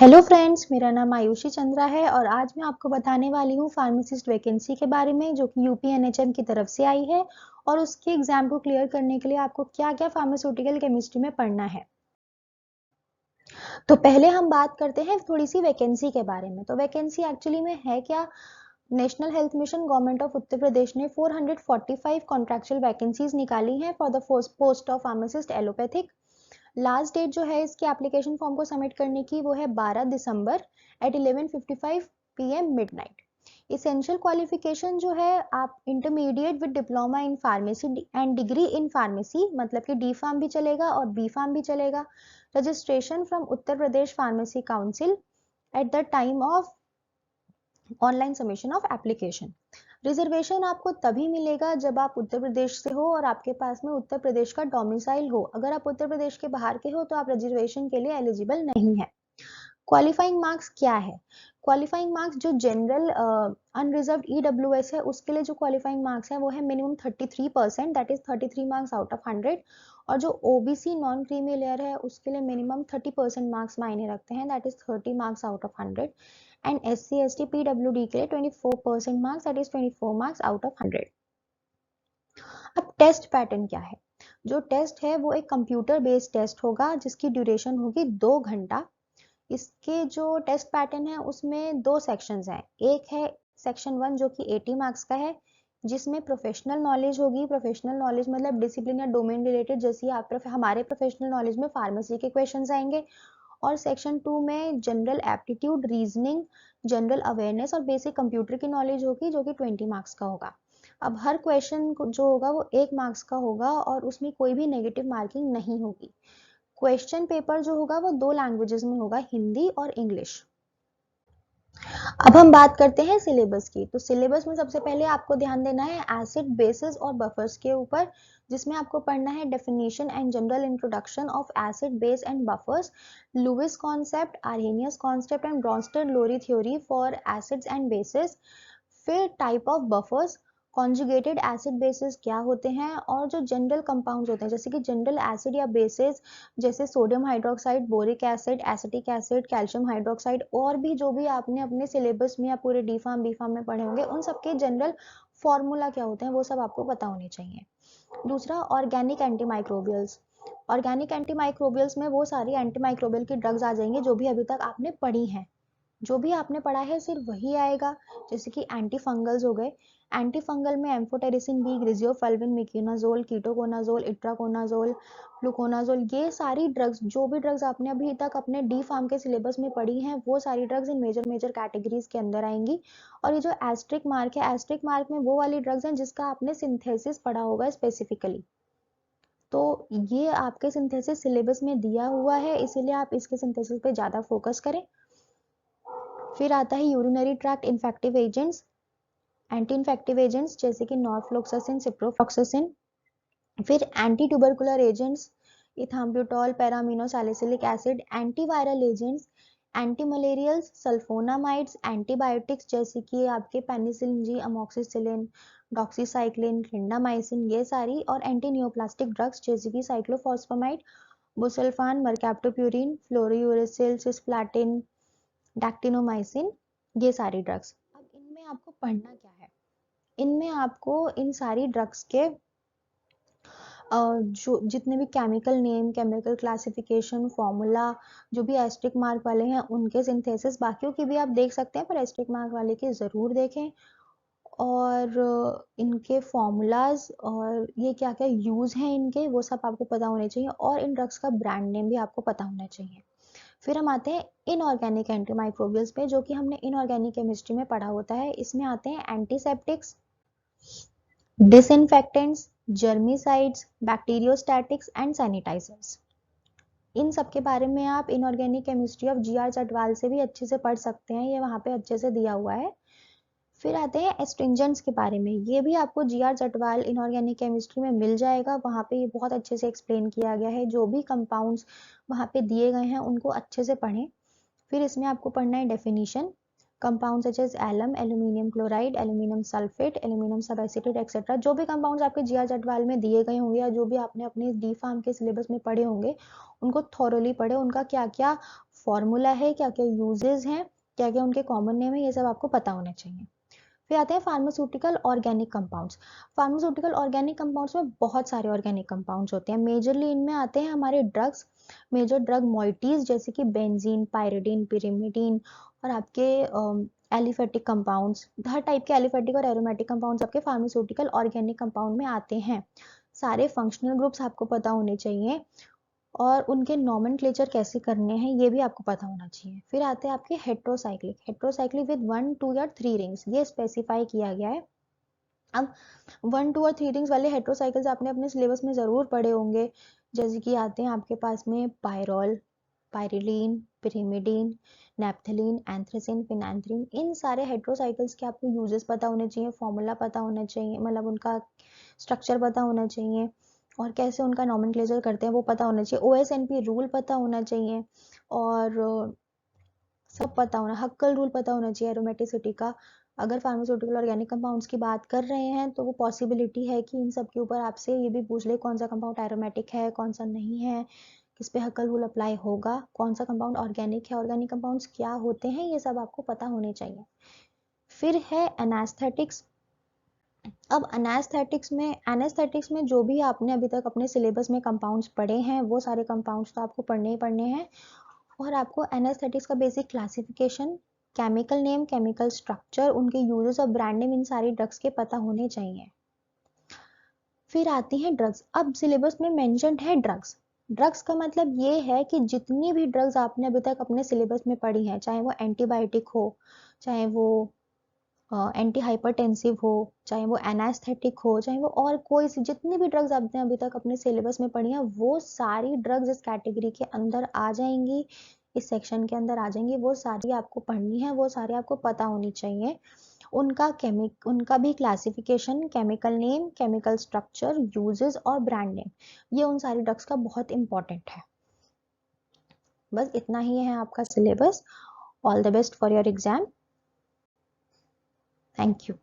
Hello friends, मेरा नाम आयुषी चंद्रा है और आज मैं आपको बताने वाली हूँ फार्मासिस्ट वैकेंसी के बारे में जो कि यूपीएनएचएम की तरफ से आई है और उसके एग्जाम को क्लियर करने के लिए आपको क्या-क्या फार्मास्यूटिकल केमिस्ट्री में पढ़ना है। तो पहले हम बात करते हैं थोड़ी सी वैकेंसी के बारे में। तो वैकेंसी एक्चुअली में है क्या? National health mission government of Uttar Pradesh ने 445 कॉन्ट्रैक्चुअल वैकेंसीज निकाली हैं for the post of pharmacist allopathic. Last date जो है इसके एप्लीकेशन फॉर्म को सबमिट करने की वो है 12 दिसंबर at 11:55 PM midnight. Essential qualification जो है आप intermediate with diploma in pharmacy and degree in pharmacy, मतलब कि डी फार्म भी चलेगा और बी फार्म भी चलेगा। Registration from Uttar Pradesh pharmacy council at the time of online submission of application. Reservation आपको तभी मिलेगा जब आप उत्तर प्रदेश से हो और आपके पास में उत्तर प्रदेश का डोमिसाइल हो। अगर आप उत्तर प्रदेश के बाहर के हो तो आप रिजर्वेशन के लिए एलिजिबल नहीं है। क्वालिफाइंग मार्क्स क्या है? क्वालिफाइंग मार्क्स जो जनरल अनरिजर्व्ड ईडब्ल्यूएस है उसके लिए जो क्वालिफाइंग मार्क्स है वो है minimum 33%, that is 33 marks out of 100। और जो ओबीसी नॉन क्रीमी लेयर है उसके लिए मिनिमम 30% मार्क्स मायने रखते हैं, that is 30 marks out of 100। And SC ST PWD के लिए 24% marks, that is 24 marks out of 100। अब टेस्ट पैटर्न क्या है? जो टेस्ट है वो एक कंप्यूटर बेस्ड टेस्ट होगा जिसकी ड्यूरेशन होगी 2 घंटा। इसके जो टेस्ट पैटर्न है उसमें दो सेक्शंस हैं। एक है सेक्शन 1 जो कि 80 मार्क्स का है जिसमें प्रोफेशनल नॉलेज होगी। प्रोफेशनल नॉलेज मतलब डिसिप्लिन या डोमेन रिलेटेड, जैसे आप हमारे प्रोफेशनल नॉलेज में फार्मेसी के क्वेश्चंस आएंगे। और सेक्शन 2 में general aptitude, reasoning, general awareness और बेसिक कंप्यूटर की नॉलेज होगी जो कि 20 मार्क्स का होगा। अब हर क्वेश्चन जो होगा वो 1 मार्क्स का होगा और उसमें कोई भी नेगेटिव मार्किंग नहीं होगी। क्वेश्चन पेपर जो होगा वो 2 लैंग्वेजेस में होगा, हिंदी और इंग्लिश। अब हम बात करते हैं सिलेबस की। तो सिलेबस में सबसे पहले आपको ध्यान देना है एसिड बेसिस और बफर्स के ऊपर, जिसमें आपको पढ़ना है definition and general introduction of acid base and buffers, Lewis concept, Arrhenius concept and Bronsted Lowry theory for acids and bases. फिर type of buffers, conjugated acid bases क्या होते हैं और जो जनरल कंपाउंड्स होते हैं जैसे कि जनरल एसिड या बेसिस जैसे sodium hydroxide, boric acid, acetic acid, calcium hydroxide, और भी जो भी आपने अपने सिलेबस में या पूरे डी फार्म बी फार्म में पढ़े होंगे उन सबके जनरल फॉर्मूला क्या होते हैं वो सब आपको पता होने चाहिए। दूसरा, ऑर्गेनिक एंटीमाइक्रोबियल्स। ऑर्गेनिक एंटीमाइक्रोबियल्स में वो सारी एंटीमाइक्रोबियल की ड्रग्स आ जाएंगी जो भी अभी तक आपने पढ़ी हैं। जो भी आपने पढ़ा है सिर्फ वही आएगा, जैसे कि एंटी फंगल्स हो गए। एंटी फंगल में amphotericin B, griseofulvin, miconazole, ketoconazole, itraconazole, fluconazole, ये सारी ड्रग्स, जो भी ड्रग्स आपने अभी तक अपने डी फार्म के सिलेबस में पढ़ी हैं वो सारी ड्रग्स इन मेजर मेजर कैटेगरीज के अंदर आएंगी। और ये जो एस्ट्रिक मार्क है, एस्ट्रिक मार्क में वो वाली ड्रग्स हैं जिसका आपने सिंथेसिस पढ़ा होगा स्पेसिफिकली। तो ये आपके सिंथेसिस सिलेबस में दिया हुआ है, इसीलिए आप इसके सिंथेसिस पे ज्यादा फोकस करें। फिर आता है urinary tract infective agents, anti infective agents जैसे कि नॉरफ्लोक्सासिन, सिप्रोफ्लॉक्सासिन। फिर anti tubercular agents, ethambutol, para amino salicylic acid. Antiviral agents, antimalarials, sulphonamides. Antibiotics जैसे कि आपके penicillin G, amoxicillin, doxycycline, clindamycin, ये सारी। और एंटी न्यूरोप्लास्टिक ड्रग्स जैसे कि cyclophosphamide, busulfan, mercaptopurine, fluorouracil, cisplatin, dactinomycin, ये सारी ड्रग्स। अब इनमें आपको पढ़ना क्या है? इनमें आपको इन सारी ड्रग्स के जो जितने भी chemical name, chemical classification, formula, जो भी एस्ट्रिक मार्क वाले हैं उनके सिंथेसिस, बाकियों की भी आप देख सकते हैं पर एस्ट्रिक मार्क वाले की ज़रूर देखें। और इनके फॉर्मूलाज और ये क्या क्या यूज़ हैं इनके वो सब आपको पता होने चाहिए और इन ड्रग्स का ब्रांड नेम भी आपको पता होना चाहिए। फिर हम आते हैं इनऑर्गेनिक एंटीमाइक्रोबियल्स पे जो कि हमने इनऑर्गेनिक केमिस्ट्री में पढ़ा होता है। इसमें आते हैं antiseptics, disinfectants, germicides, bacteriostatics and sanitisers. इन सब के बारे में आप inorganic chemistry of G R Chatwal से भी अच्छे से पढ़ सकते हैं, ये वहाँ पे अच्छे से दिया हुआ है। फिर आते हैं एस्ट्रिंजेंट्स के बारे में, ये भी आपको जी आर चटवाल इनऑर्गेनिक केमिस्ट्री में मिल जाएगा, वहाँ पे ये बहुत अच्छे से एक्सप्लेन किया गया है। जो भी कंपाउंड्स वहाँ पे दिए गए हैं उनको अच्छे से पढ़ें। फिर इसमें आपको पढ़ना है definition, compound such as alum, aluminium chloride, aluminium sulphate, aluminium subacetate etcetera. जो भी कंपाउंड्स आपके जिया जटवाल में दिए गए होंगे या जो भी आपने अपने डी फार्म के सिलेबस में पढ़े होंगे, उनको थॉरोली पढ़े, उनका क्या क्या फॉर्मूला है, क्या क्या यूजेस हैं, क्या क्या उनके कॉमन नेम है, ये सब आपको पता होना चाहिए। फिर आते हैं pharmaceutical organic compounds. Pharmaceutical organic compounds में बहुत सारे ऑर्गेनिक कंपाउंड्स होते हैं। मेजरली इनमें आते हैं हमारे ड्रग्स, मेजर ड्रग मॉइटीज जैसे कि बेंजीन, पायरिडीन, पिरिमिडीन, और आपके एलिफेटिक कंपाउंड्स। हर टाइप के एलिफेटिक और एरोमेटिक कंपाउंड्स आपके फार्मास्यूटिकल ऑर्गेनिक कंपाउंड में आते हैं। सारे फंक्शनल ग्रुप्स आपको पता होने चाहिए और उनके नॉमेनक्लेचर कैसे करने हैं ये भी आपको पता होना चाहिए। फिर आते हैं आपके हेट्रोसाइक्लिक, हेट्रोसाइक्लिक विद 1, 2 या 3 रिंग्स, ये स्पेसिफाई किया गया है। अब 1, 2 और 3 रिंग्स वाले हेट्रोसाइकिल्स आपने अपने सिलेबस में ज़रूर पढ़े होंगे, जैसे कि आते हैं आपके पास में पायरोल, पायरिलीन, पिरिमिडीन, नैप्थलीन, एंथ्रेसिन, फिनैंथ्रीन। इन सारे हेट्रोसाइकिल्स के आपको यूजेस पता होने चाहिए, फॉर्मूला पता होना चाहिए, मतलब उनका स्ट्रक्चर पता होना चाहिए और कैसे उनका नॉमेनक्लेचर करते हैं वो पता होना चाहिए। OSNP रूल पता होना चाहिए और सब पता होना, हक्कल रूल पता होना चाहिए एरोमेटिसिटी का। अगर फार्मास्यूटिकल ऑर्गेनिक कंपाउंड्स की बात कर रहे हैं तो वो पॉसिबिलिटी है कि इन सब के ऊपर आपसे ये भी पूछ ले कौन सा कंपाउंड एरोमेटिक है, कौन सा नहीं है, किस पे हक्कल रूल अप्लाई होगा, कौन सा कंपाउंड ऑर्गेनिक है, ऑर्गेनिक कंपाउंड्स क्या होते हैं, ये सब आपको पता होने चाहिए। फिर है एनेस्थेटिक्स। अब एनेस्थेटिक्स में जो भी आपने अभी तक अपने सिलेबस में कंपाउंड्स पढ़े हैं वो सारे कंपाउंड्स तो आपको पढ़ने ही पढ़ने हैं और आपको एनेस्थेटिक्स का basic classification, chemical name, chemical structure, उनके यूजेस और ब्रांड नेम इन सारी ड्रग्स के पता होने चाहिए। फिर आती हैं ड्रग्स। अब सिलेबस में मेंशन्ड है ड्रग्स। ड्रग्स का मतलब ये है कि जितनी भी ड्रग्स आपने अभी तक अपने सिलेबस में पढ़ी हैं, चाहे वो एंटीबायोटिक हो, चाहे वो एंटी हाइपरटेंसिव हो, चाहे वो एनास्थेटिक हो, चाहे वो और कोई सी जितनी भी ड्रग्स आपने अभी तक अपने सिलेबस में पढ़ी हैं वो सारी ड्रग्स इस कैटेगरी के अंदर आ जाएंगी, इस सेक्शन के अंदर आ जाएंगी। वो सारी आपको पढ़नी है, वो सारी आपको पता होनी चाहिए। उनका भी classification, chemical name, chemical structure, uses और ब्रांड नेम, ये उन सारी ड्रग्स का बहुत इंपॉर्टेंट है। बस इतना ही है आपका syllabus. All the best for your exam. Thank you.